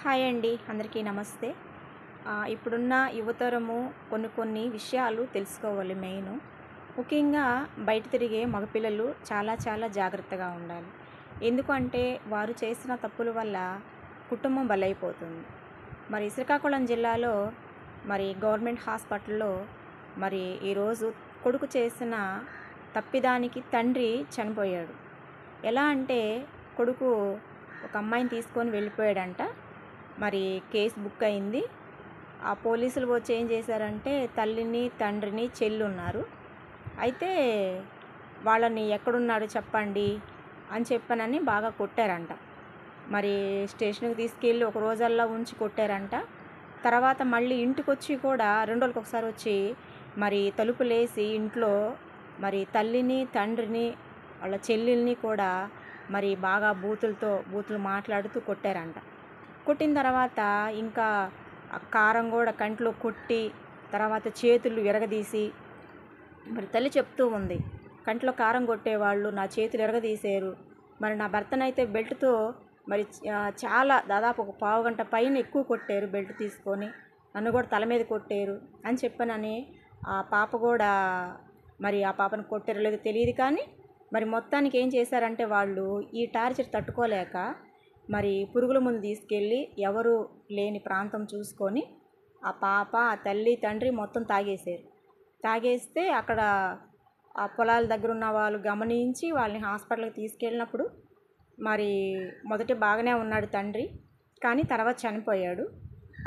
Hi అండి, అందరికీ నమస్తే. ఇప్పుడున్న యువతరము కొన్ని విషయాలు తెలుసుకోవాలి. ముఖ్యంగా బయట తిరిగే మగపిల్లలు చాలా జాగ్రత్తగా ఉండాలి. ఎందుకంటే వారు చేసిన తప్పుల వల్ల కుటుంబం బలైపోతుంది. మరి శ్రీకాకుళం జిల్లాలో గవర్నమెంట్ హాస్పిటల్లో ఈరోజు కొడుకు చేసిన తప్పిదానికి తండ్రి చనిపోయాడు. ఎలా అంటే కొడుకు ఒక అమ్మాయిని తీసుకొని వెళ్ళిపోయాడంట. కేసు బుక్ అయింది. ఆ పోలీసులు వచ్చి ఏం చేశారంటే తల్లిని, తండ్రిని, చెల్లి ఉన్నారు. అయితే వాళ్ళని ఎక్కడున్నాడు చెప్పండి అని చెప్పనని బాగా కొట్టారంట. స్టేషన్కి తీసుకెళ్ళి ఒక రోజల్లా ఉంచి కొట్టారంట. తర్వాత మళ్ళీ ఇంటికి వచ్చి కూడా 2 రోజులకు ఒకసారి వచ్చి తలుపులేసి ఇంట్లో తల్లిని, తండ్రిని, వాళ్ళ చెల్లెల్ని కూడా బాగా బూతులు మాట్లాడుతూ కొట్టారంట. కొట్టిన తర్వాత ఇంకా కారం కూడా కంట్లో కొట్టి తర్వాత చేతులు విరగదీసి తల్లి చెప్తూ ఉంది, కంట్లో కారం కొట్టేవాళ్ళు నా చేతులు విరగదీశారు. నా భర్తనైతే బెల్ట్తో చాలా దాదాపు ఒక పావు గంట పైన ఎక్కువ కొట్టారు బెల్ట్ తీసుకొని. నన్ను కూడా తల మీద కొట్టారు అని చెప్పనని ఆ పాప కూడా ఆ పాపను కొట్టారో లేదో తెలియదు. కానీ మొత్తానికి ఏం చేశారంటే వాళ్ళు ఈ టార్చర్ తట్టుకోలేక పురుగుల ముందు తీసుకెళ్ళి ఎవరు లేని ప్రాంతం చూసుకొని ఆ పాప, ఆ తల్లి, తండ్రి మొత్తం తాగేస్తే అక్కడ ఆ పొలాల దగ్గర ఉన్న వాళ్ళు గమనించి వాళ్ళని హాస్పిటల్కి తీసుకెళ్ళినప్పుడు మొదట బాగానే ఉన్నాడు తండ్రి, కానీ తర్వాత చనిపోయాడు.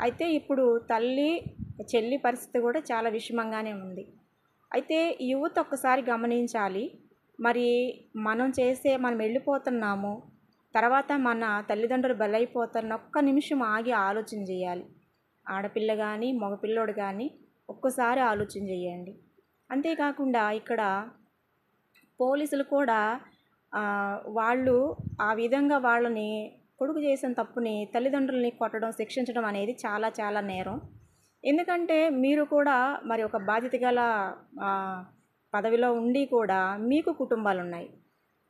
అయితే ఇప్పుడు తల్లి, చెల్లి పరిస్థితి కూడా చాలా విషమంగానే ఉంది. అయితే యువత ఒక్కసారి గమనించాలి. మనం వెళ్ళిపోతున్నాము, తర్వాత మన తల్లిదండ్రులు బలైపోతారని ఒక్క నిమిషం ఆగి ఆలోచన చేయాలి. ఆడపిల్ల కానీ మగపిల్లోడు కానీ ఒక్కసారి ఆలోచన చేయండి. అంతేకాకుండా ఇక్కడ పోలీసులు కూడా వాళ్ళు ఆ విధంగా వాళ్ళని కొడుకు చేసిన తప్పుని తల్లిదండ్రులని కొట్టడం, శిక్షించడం అనేది చాలా నేరం. ఎందుకంటే మీరు కూడా ఒక బాధ్యత గల పదవిలో ఉండి కూడా మీకు కుటుంబాలు ఉన్నాయి.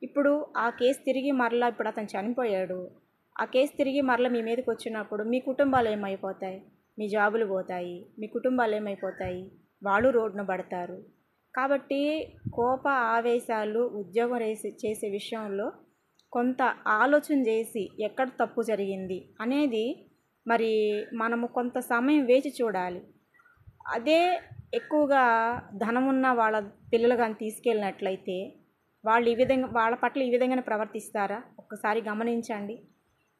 ఇప్పుడు ఆ కేసు తిరిగి ఇప్పుడు అతను చనిపోయాడు. ఆ కేసు తిరిగి మీ మీదకి వచ్చినప్పుడు మీ కుటుంబాలు ఏమైపోతాయి? మీ జాబులు పోతాయి, మీ కుటుంబాలు ఏమైపోతాయి? వాళ్ళు రోడ్డున పడతారు. కాబట్టి కోప ఆవేశాలు ఉద్యోగం చేసే విషయంలో కొంత ఆలోచన చేసి ఎక్కడ తప్పు జరిగింది అనేది మనము కొంత సమయం వేచి చూడాలి. అదే ఎక్కువగా ధనమున్న వాళ్ళ పిల్లలు కానీ తీసుకెళ్ళినట్లయితే వాళ్ళ పట్ల ఈ విధంగానే ప్రవర్తిస్తారా? ఒక్కసారి గమనించండి.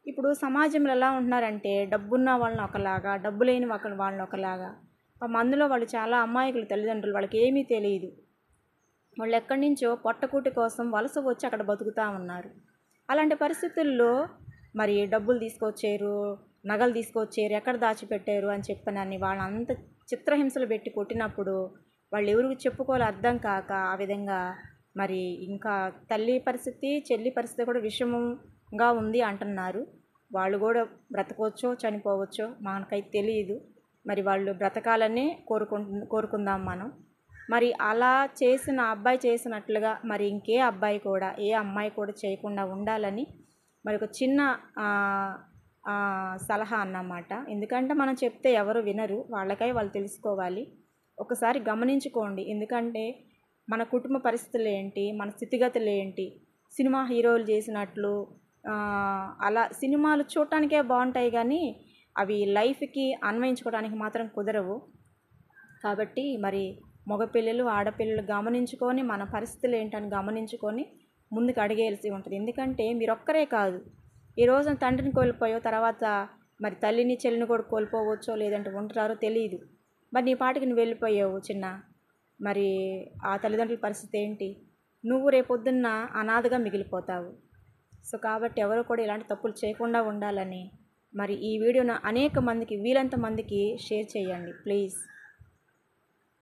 ఇప్పుడు సమాజంలో ఎలా ఉంటున్నారంటే డబ్బున్న వాళ్ళని ఒకలాగా, డబ్బు లేని వాళ్ళని ఒకలాగా. అందులో వాళ్ళు చాలా అమాయకులు తల్లిదండ్రులు, వాళ్ళకి ఏమీ తెలియదు. వాళ్ళు ఎక్కడి నుంచో పొట్టకూటి కోసం వలస వచ్చి అక్కడ బతుకుతూ ఉన్నారు. అలాంటి పరిస్థితుల్లో డబ్బులు తీసుకొచ్చారు, నగలు తీసుకొచ్చారు, ఎక్కడ దాచిపెట్టారు అని చెప్పనని వాళ్ళంత చిత్రహింసలు పెట్టి కొట్టినప్పుడు వాళ్ళు ఎవరికి చెప్పుకోవాలో అర్థం కాక ఆ విధంగా ఇంకా తల్లి పరిస్థితి, చెల్లి పరిస్థితి కూడా విషమంగా ఉంది అంటున్నారు. వాళ్ళు కూడా బ్రతకవచ్చో చనిపోవచ్చో మనకైతే తెలియదు. వాళ్ళు బ్రతకాలనే కోరుకుందాం మనం. అలా చేసిన అబ్బాయి చేసినట్లుగా ఇంకే అబ్బాయి కూడా, ఏ అమ్మాయి కూడా చేయకుండా ఉండాలని ఒక చిన్న సలహా అన్నమాట. ఎందుకంటే మనం చెప్తే ఎవరు వినరు, వాళ్ళకై వాళ్ళు తెలుసుకోవాలి. ఒకసారి గమనించుకోండి. ఎందుకంటే మన కుటుంబ పరిస్థితులు ఏంటి, మన స్థితిగతులు ఏంటి, సినిమా హీరోలు చేసినట్లు అలా సినిమాలు చూడటానికే బాగుంటాయి కానీ అవి లైఫ్కి అన్వయించుకోవడానికి మాత్రం కుదరవు. కాబట్టి మగపిల్లలు, ఆడపిల్లలు గమనించుకొని మన పరిస్థితులు ఏంటని గమనించుకొని ముందుకు అడిగేయాల్సి ఉంటుంది. ఎందుకంటే మీరు ఒక్కరే కాదు, ఈ రోజున తండ్రిని కోల్పోయో తర్వాత తల్లిని, చెల్లిని కూడా కోల్పోవచ్చో, లేదంటే ఉంటారో తెలియదు. నీ పాటికి నువ్వు వెళ్ళిపోయావు చిన్న, ఆ తల్లిదండ్రుల పరిస్థితి ఏంటి? నువ్వు రేపొద్దున్న అనాథగా మిగిలిపోతావు. సో కాబట్టి ఎవరు కూడా ఇలాంటి తప్పులు చేయకుండా ఉండాలని ఈ వీడియోను అనేక మందికి, వీలంత మందికి షేర్ చేయండి ప్లీజ్.